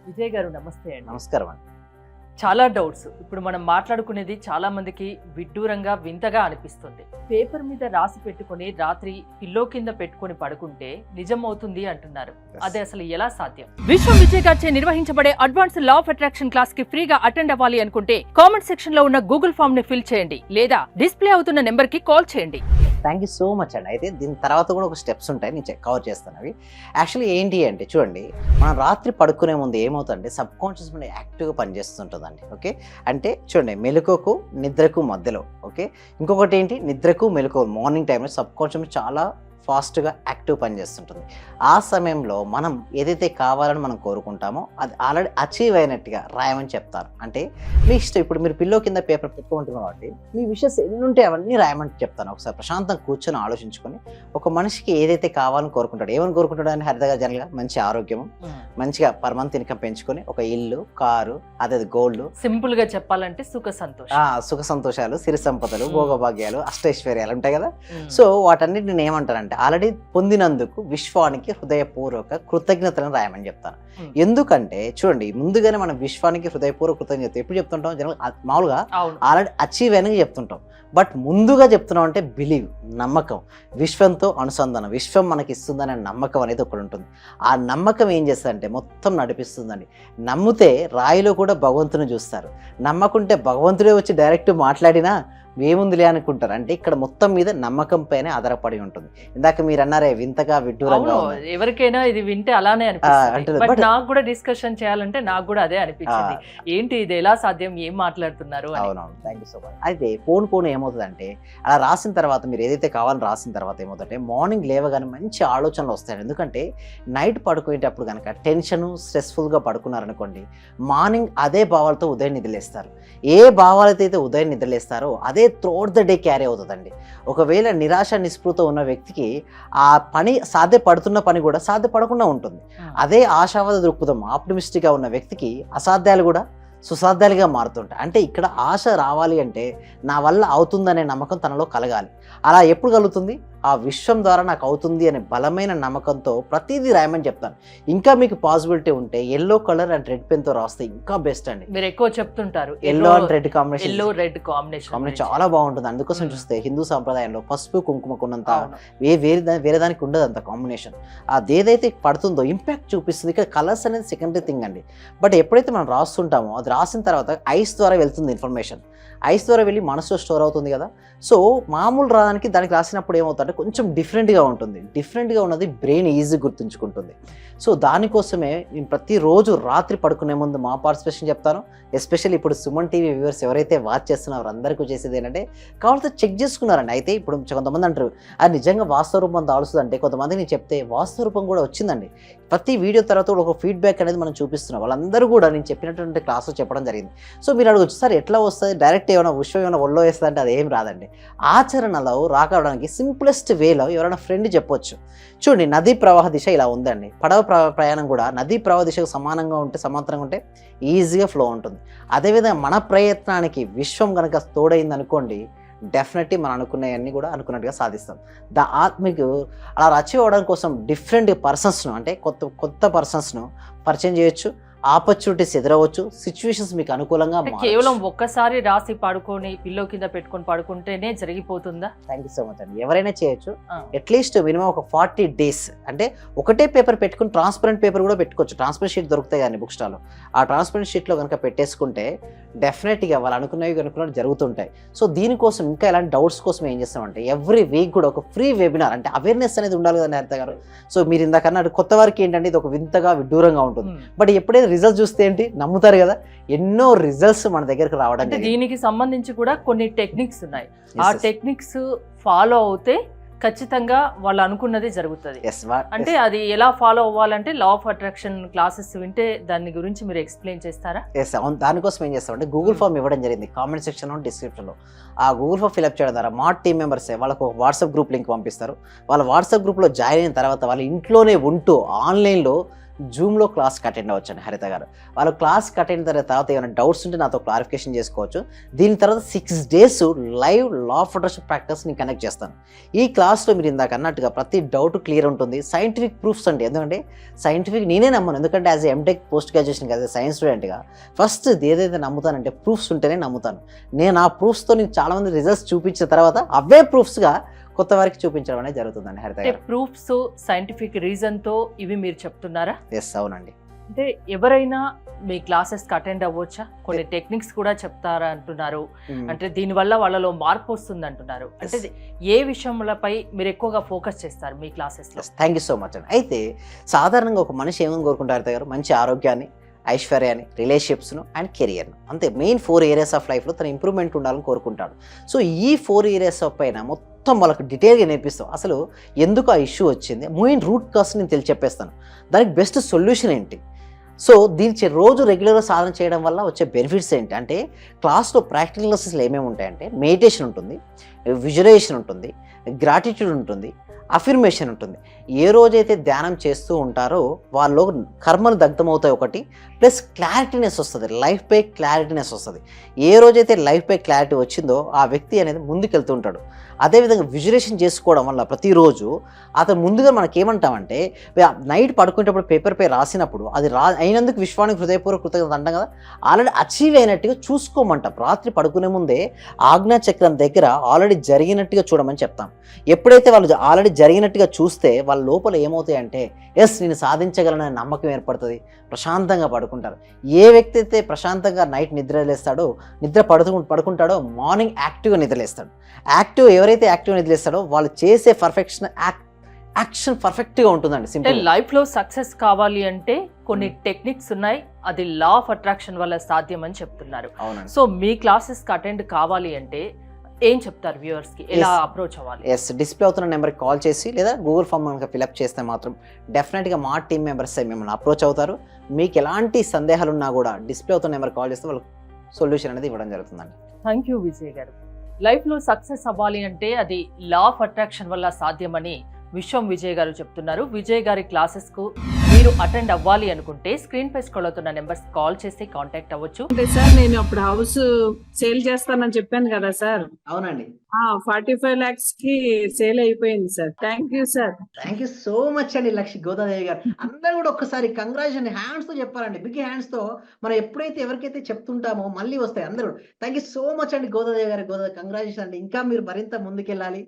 విజయ్ గారు నమస్తే అండి. నమస్కారం అండి. చాలా డౌట్స్ ఇప్పుడు మనం మాట్లాడుకునేది చాలా మందికి విడ్డూరంగా వింతగా అనిపిస్తుంది. పేపర్ మీద రాసి పెట్టుకొని రాత్రి పిల్లో కింద పెట్టుకొని పడుకుంటే నిజం అవుతుంది అంటున్నారు. అదే అసలు ఎలా సాధ్యం? విశ్వం విజయ్ గారిచే నిర్వహించబడే advance law of attraction class కి ఫ్రీగా అటెండ్ అవ్వాలి అనుకుంటే కామెంట్ సెక్షన్ లో ఉన్న గూగుల్ ఫామ్ ని ఫిల్ చేయండి లేదా డిస్ప్లే అవుతున్న నెంబర్ కి కాల్ చేయండి. థ్యాంక్ యూ సో మచ్ అండి. అయితే దీని తర్వాత కూడా ఒక స్టెప్స్ ఉంటాయి, నేను కవర్ చేస్తాను. అవి యాక్చువల్లీ ఏంటి అంటే చూడండి, మనం రాత్రి పడుకునే ముందు ఏమవుతుందంటే సబ్ కాన్షియస్ మైండ్ యాక్టివ్గా పనిచేస్తుంటుందండి. ఓకే, అంటే చూడండి మెలకువకు నిద్రకు మధ్యలో. ఓకే, ఇంకొకటి ఏంటి, నిద్రకు మెలకువ మార్నింగ్ టైంలో సబ్ కాన్షియస్ చాలా ఫాస్ట్గా యాక్టివ్ పనిచేస్తుంటుంది. ఆ సమయంలో మనం ఏదైతే కావాలని మనం కోరుకుంటామో అది ఆల్రెడీ అచీవ్ అయినట్టుగా రాయమని చెప్తారు. అంటే మీ ఇష్టం, ఇప్పుడు మీరు పిల్లో కింద పేపర్ పెట్టుకుంటున్నారు కాబట్టి మీ విషయస్ ఎన్ని ఉంటే అవన్నీ రాయమని చెప్తాను. ఒకసారి ప్రశాంతంగా కూర్చొని ఆలోచించుకొని ఒక మనిషికి ఏదైతే కావాలని కోరుకుంటాడు, ఏమని కోరుకుంటాడు అని హరితగా జనరల్గా మంచి ఆరోగ్యము, మంచిగా పర్ మంత్ ఇన్కమ్ పెంచుకొని ఒక ఇల్లు, కారు, అదే గోల్డ్, సింపుల్ గా చెప్పాలంటే సుఖ సంతోషాలు, సిరి సంపదలు, భోగభాగ్యాలు, అష్టైశ్వర్యాలు ఉంటాయి కదా. సో వాటన్నిటి నేను ఏమంటానంటే ఆల్రెడీ పొందినందుకు విశ్వానికి హృదయపూర్వక కృతజ్ఞతలను రాయమని చెప్తాను. ఎందుకంటే చూడండి, ముందుగానే మనం విశ్వానికి హృదయపూర్వక కృతజ్ఞత ఎప్పుడు చెప్తుంటాం, జనరల్ మామూలుగా ఆల్రెడీ అచీవ్ అయినగా చెప్తుంటాం. బట్ ముందుగా చెప్తున్నాం అంటే బిలీవ్, నమ్మకం, విశ్వంతో అనుసంధానం, విశ్వం మనకి ఇస్తుందనే నమ్మకం అనేది ఒకటి ఉంటుంది. ఆ నమ్మకం ఏం చేస్తుందంటే మొత్తం నడిపిస్తుందండి. నమ్మితే రాయిలో కూడా భగవంతుని చూస్తారు, నమ్మకుంటే భగవంతుడే వచ్చి డైరెక్ట్ మాట్లాడినా ఏముందిలే అనుకుంటారు. అంటే ఇక్కడ మొత్తం మీద నమ్మకం పైన ఆధారపడి ఉంటుంది. ఇందాక మీరు అన్నారే వింతగా విడ్డూరంగా, ఎవరికైనా ఇది వింటే అలానే అనిపిస్తుంది. బట్ నాకు కూడా డిస్కషన్ చేయాలంటే నాకు కూడా అదే అనిపించింది, ఏంటి ఇది ఎలా సాధ్యం, ఏం మాట్లాడుతున్నారు. అవునవును, థ్యాంక్ యూ సో మచ్. అయితే పోను ఏమవుతుందంటే అలా రాసిన తర్వాత మీరు ఏదైతే కావాలని రాసిన తర్వాత ఏమవుతుందంటే మార్నింగ్ లేవగానే మంచి ఆలోచనలు వస్తాయి. ఎందుకంటే నైట్ పడుకునేటప్పుడు కనుక టెన్షన్ స్ట్రెస్ఫుల్గా పడుకున్నారనుకోండి, మార్నింగ్ అదే భావాలతో ఉదయం నిద్రలేస్తారు. ఏ భావాలతో అయితే ఉదయం నిద్రలేస్తారో అదే త్రూఅవుట్ ద డే క్యారీ అవుతుందండి. ఒకవేళ నిరాశ నిస్పృహత ఉన్న వ్యక్తికి ఆ పని సాధ్యపడుతున్న పని కూడా సాధ్యపడకుండా ఉంటుంది. అదే ఆశావాద దృక్పథం ఆప్టిమిస్టిక్గా ఉన్న వ్యక్తికి అసాధ్యాలు కూడా సుసాధ్యాలుగా మారుతుంటాయి. అంటే ఇక్కడ ఆశ రావాలి అంటే నా వల్ల అవుతుందనే నమ్మకం తనలో కలగాలి. అలా ఎప్పుడు కలుగుతుంది, ఆ విశ్వం ద్వారా నాకు అవుతుంది అనే బలమైన నమ్మకంతో ప్రతిదీ రాయమని చెప్తాను. ఇంకా మీకు పాసిబిలిటీ ఉంటే ఎల్లో కలర్ అండ్ రెడ్ పెన్తో రాస్తే ఇంకా బెస్ట్ అండి. మీరు ఎక్కువ చెప్తుంటారు yellow and red combination, yellow red combination చాలా బాగుంటుంది. అందుకోసం చూస్తే హిందూ సాంప్రదాయంలో పసుపు కుంకుమకున్నంత వేరే దానికి ఉండదు అంత కాంబినేషన్. అది ఏదైతే పడుతుందో ఇంపాక్ట్ చూపిస్తుంది. ఇక్కడ కలర్స్ అనేది సెకండరీ థింగ్ అండి. బట్ ఎప్పుడైతే మనం రాస్తుంటామో అది రాసిన తర్వాత ఐస్ ద్వారా వెళ్తుంది ఇన్ఫర్మేషన్, ఐస్ ద్వారా వెళ్ళి మనసులో స్టోర్ అవుతుంది కదా. సో మామూలు రాదానికి దానికి రాసినప్పుడు ఏమవుతుందంటే కొంచెం డిఫరెంట్గా ఉంటుంది. డిఫరెంట్గా ఉన్నది బ్రెయిన్ ఈజీ గుర్తుంచుకుంటుంది. సో దానికోసమే నేను ప్రతిరోజు రాత్రి పడుకునే ముందు మా పార్టిసిపేషన్ చెప్తాను. ఎస్పెషల్లీ ఇప్పుడు సుమన్ టీవీ వ్యూవర్స్ ఎవరైతే వాచ్ చేస్తున్నారో అందరికీ చేసేది ఏంటంటే కావాలంటే చెక్ చేసుకున్నారండి. అయితే ఇప్పుడు కొంతమంది అంటారు అది నిజంగా వాస్తవ రూపం దాల్స్తుంది అంటే, కొంతమంది నేను చెప్తే వాస్తవ రూపం కూడా వచ్చిందండి. ప్రతి వీడియో తర్వాత కూడా ఒక ఫీడ్బ్యాక్ అనేది మనం చూపిస్తున్నాం. వాళ్ళందరూ కూడా నేను చెప్పినటువంటి క్లాసులో చెప్పడం జరిగింది. సో మీరు అడగచ్చు, సార్ ఎట్లా వస్తుంది, డైరెక్ట్ ఏమైనా విశ్వం ఏమైనా ఒళ్ళో వేస్తుంది అంటే అది ఏం రాదండి. ఆచరణలో రాకడానికి సింప్లెస్ట్ వేలో ఎవరైనా ఫ్రెండ్ చెప్పొచ్చు. చూడండి, నదీ ప్రవాహ దిశ ఇలా ఉందండి. పడవ ప్రయాణం కూడా నదీ ప్రవాహ దిశకు సమాంతరంగా ఉంటే ఈజీగా ఫ్లో ఉంటుంది. అదేవిధంగా మన ప్రయత్నానికి విశ్వం కనుక తోడైంది అనుకోండి, డెఫినెట్లీ మనం అనుకునేవన్నీ కూడా అనుకున్నట్టుగా సాధిస్తాం. మీకు అలా అచీవ్ అవ్వడం కోసం డిఫరెంట్ పర్సన్స్ను, అంటే కొత్త పర్సన్స్ను పరిచయం చేయొచ్చు. ఆపర్చునిటీస్ ఎదురవచ్చు, సిచ్యువేషన్స్ మీకు అనుకూలంగా కేవలం ఒక్కసారి రాసి పడుకొని పిల్లో కింద పెట్టుకొని పడుకుంటేనే జరిగిపోతుందా? థ్యాంక్ యూ సో మచ్ అండి. ఎవరైనా చేయొచ్చు. అట్లీస్ట్ మినిమం ఒక 40 days, అంటే ఒకటే పేపర్ పెట్టుకుని ట్రాన్స్పరెంట్ పేపర్ కూడా పెట్టుకోవచ్చు. ట్రాన్స్పరెంట్ షీట్ దొరుకుతాయి కానీ బుక్ స్టాల్లో, ఆ ట్రాన్స్పరెంట్ షీట్లో కనుక పెట్టేసుకుంటే డెఫినెట్గా వాళ్ళు అనుకున్నట్టు జరుగుతుంటాయి. సో దీనికోసం ఇంకా ఇలాంటి డౌట్స్ కోసం ఏం చేస్తామంటే ఎవ్రీ వీక్ కూడా ఒక ఫ్రీ వెబినార్, అంటే అవేర్నెస్ అనేది ఉండాలి కదండి హరిత గారు. సో మీరు ఇందాకన్నా కొత్త వారికి ఏంటంటే ఇది ఒక వింతగా విడ్డూరంగా ఉంటుంది. బట్ ఎప్పుడైతే రిజల్ట్స్ చూస్తే ఏంటి నమ్ముతారు కదా, ఎన్నో రిజల్ట్స్ మన దగ్గరకు రావడం. దీనికి సంబంధించి కూడా కొన్ని టెక్నిక్స్ ఉన్నాయి. ఆ టెక్నిక్స్ ఫాలో అవుతే ఖచ్చితంగా వాళ్ళు అనుకున్నది జరుగుతుంది. అంటే అది ఎలా ఫాలో అవ్వాలంటే లా ఆఫ్ అట్రాక్షన్ క్లాసెస్ వింటే దాని గురించి మీరు ఎక్స్ప్లెయిన్ చేస్తారా? ఎస్, అవును. దానికోసం ఏం చేస్తామంటే గూగుల్ ఫామ్ ఇవ్వడం జరిగింది కామెంట్ సెక్షన్లో, డిస్క్రిప్షన్లో. ఆ గూగుల్ ఫామ్ ఫిల్అప్ చేయడం ద్వారా మా టీమ్ మెంబర్సే వాళ్ళకు వాట్సాప్ గ్రూప్ లింక్ పంపిస్తారు. వాళ్ళ వాట్సాప్ గ్రూప్లో జాయిన్ అయిన తర్వాత వాళ్ళ ఇంట్లోనే ఉంటూ ఆన్లైన్లో జూమ్లో క్లాస్కి అటెండ్ అవ్వచ్చండి హరిత గారు. వాళ్ళు క్లాస్కి అటెండ్ అయిన తర్వాత ఏమైనా డౌట్స్ ఉంటే నాతో క్లారిఫికేషన్ చేసుకోవచ్చు. దీని తర్వాత 6 days live law of attraction practice నేను కనెక్ట్ చేస్తాను. ఈ క్లాస్లో మీరు ఇందాక అన్నట్టుగా ప్రతి డౌట్ క్లియర్ ఉంటుంది. సైంటిఫిక్ ప్రూఫ్స్ అండి, ఎందుకంటే సైంటిఫిక్ నేనే నమ్మను, ఎందుకంటే యాజ్ ఎంటెక్ పోస్ట్ గ్రాడ్యుయేషన్ కదా సైన్స్ స్టూడెంట్గా ఫస్ట్ ఏదైతే నమ్ముతానంటే ప్రూఫ్స్ ఉంటేనే నమ్ముతాను. నేను ఆ ప్రూఫ్స్తో నేను చాలామంది రిజల్ట్స్ చూపించిన తర్వాత అవే ప్రూఫ్స్గా కొత్త వారికి చూపించడం అనేది జరుగుతుందండి హరిత అంటే గారు. ప్రూఫ్స్ సైంటిఫిక్ రీజన్ తో ఇవి మీరు చెప్తున్నారా? ఎస్, అవునండి. అంటే ఎవరైనా మీ క్లాసెస్ కి అటెండ్ అవ్వచ్చా? కొన్ని టెక్నిక్స్ కూడా చెప్తారా అంటున్నారు. అంటే దీనివల్ల వాళ్ళలో మార్పు వస్తుంది అంటున్నారు. అంటే ఏ విషయంలపై మీరు ఎక్కువగా ఫోకస్ చేస్తారు మీ క్లాసెస్ లో? థ్యాంక్ యూ సో మచ్ అండి. అయితే సాధారణంగా ఒక మనిషి ఏమని కోరుకుంటారు హరిత గారు? మంచి ఆరోగ్యాన్ని, ఐశ్వర్యాన్ని, రిలేషన్షిప్స్ను అండ్ కెరియర్ను, అంతే మెయిన్ 4 areas ఆఫ్ లైఫ్లో తన ఇంప్రూవ్మెంట్ ఉండాలని కోరుకుంటాడు. సో ఈ 4 areas పైన మొత్తం వాళ్ళకి డీటెయిల్గా నేర్పిస్తాం. అసలు ఎందుకు ఆ ఇష్యూ వచ్చింది, మెయిన్ రూట్ కాస్ట్ నేను చెప్పేస్తాను, దానికి బెస్ట్ సొల్యూషన్ ఏంటి. సో దీని రోజు రెగ్యులర్గా సాధన చేయడం వల్ల వచ్చే బెనిఫిట్స్ ఏంటి అంటే, క్లాస్లో ప్రాక్టికల్ క్లాసెస్లో ఏమేమి ఉంటాయంటే మెడిటేషన్ ఉంటుంది, విజువలైజేషన్ ఉంటుంది, గ్రాటిట్యూడ్ ఉంటుంది, అఫర్మేషన్ ఉంటుంది. ఏ రోజైతే ధ్యానం చేస్తూ ఉంటారో వాళ్ళు కర్మలు దగ్ధమవుతాయి ఒకటి, ప్లస్ క్లారిటీనెస్ వస్తుంది, లైఫ్పై క్లారిటీనెస్ వస్తుంది. ఏ రోజైతే లైఫ్పై క్లారిటీ వచ్చిందో ఆ వ్యక్తి అనేది ముందుకెళ్తూ ఉంటాడు. అదేవిధంగా విజువలైజేషన్ చేసుకోవడం వల్ల ప్రతిరోజు అతను ముందుగా మనకేమంటామంటే, నైట్ పడుకునేటప్పుడు పేపర్పై రాసినప్పుడు అది అయినందుకు విశ్వానికి హృదయపూర్వక కృతజ్ఞత అంటాం కదా, ఆల్రెడీ అచీవ్ అయినట్టుగా చూసుకోమంటాం. రాత్రి పడుకునే ముందే ఆజ్ఞా చక్రం దగ్గర ఆల్రెడీ జరిగినట్టుగా చూడమని చెప్తాం. ఎప్పుడైతే వాళ్ళు ఆల్రెడీ జరిగినట్టుగా చూస్తే వాళ్ళ లోపల ఏమవుతాయంటే, ఎస్ నేను సాధించగలననే నమ్మకం ఏర్పడుతుంది, ప్రశాంతంగా పడుకుంటారు. ఏ వ్యక్తి అయితే ప్రశాంతంగా నైట్ నిద్రలేస్తాడో, పడుకుంటాడో మార్నింగ్ యాక్టివ్గా నిద్రలేస్తాడు. ఎవరైతే యాక్టివ్గా నిద్రలేస్తాడో వాళ్ళు చేసే యాక్షన్ పర్ఫెక్ట్గా ఉంటుందండి. అంటే సింపుల్. లైఫ్ లో సక్సెస్ కావాలి అంటే కొన్ని టెక్నిక్స్ ఉన్నాయి, అది లా ఆఫ్ అట్రాక్షన్ వల్ల సాధ్యం అని చెప్తున్నారు. అవునండి. సో మీ క్లాసెస్ కి అటెండ్ కావాలి అంటే ఏం చెప్తారు వ్యూవర్స్ కి, ఎలా అప్రోచ్ అవ్వాలి? ఎస్, డిస్ప్లే అవుతున్న నెంబర్కి కాల్ చేసి లేదా గూగుల్ ఫామ్ కనుక ఫిల్అప్ చేస్తే మాత్రం డెఫినెట్గా మా టీమ్ మెంబర్స్ మిమ్మల్ని అప్రోచ్ అవుతారు. మీకు ఎలాంటి సందేహాలు ఉన్నా కూడా డిస్ప్లే అవుతున్న నెంబర్కి కాల్ చేస్తే వాళ్ళకి సొల్యూషన్ అనేది ఇవ్వడం జరుగుతుందండి. థ్యాంక్ యూ విజయ్ గారు. లైఫ్ లో సక్సెస్ అవ్వాలి అంటే అది లా ఆఫ్ అట్రాక్షన్ వల్ల సాధ్యమని విశ్వం విజయ్ గారు చెప్తున్నారు. విజయ్ గారి క్లాసెస్ కు మీరు అటెండ్ అవ్వాలి అనుకుంటే స్క్రీన్ పై స్క్రోల్ అవుతున్న నెంబర్స్ కాల్ చేసి కాంటాక్ట్ అవ్వచ్చు. అంటే సార్ నేను అప్పుడు హౌస్ సేల్ చేస్తానని చెప్పాను కదా సార్, అవునండి. 45 lakhs కి సేల్ అయిపోయింది sir. Thank you sir. Thank you so much అండి గోదాదేవి గారు. అందరూ కూడా ఒక్కసారి కంగ్రాచులేషన్ హ్యాండ్స్ తో చెప్పాలండి, బిగ్ హ్యాండ్స్ తో. మనం ఎప్పుడైతే ఎవరికైతే చెప్తుంటామో మళ్ళీ వస్తాయి అందరూ. థ్యాంక్ యూ సో మచ్ అండి గోదాదేవి గారు. కంగ్రాచులేషన్ అండి. ఇంకా మీరు మరింత ముందుకెళ్ళాలి,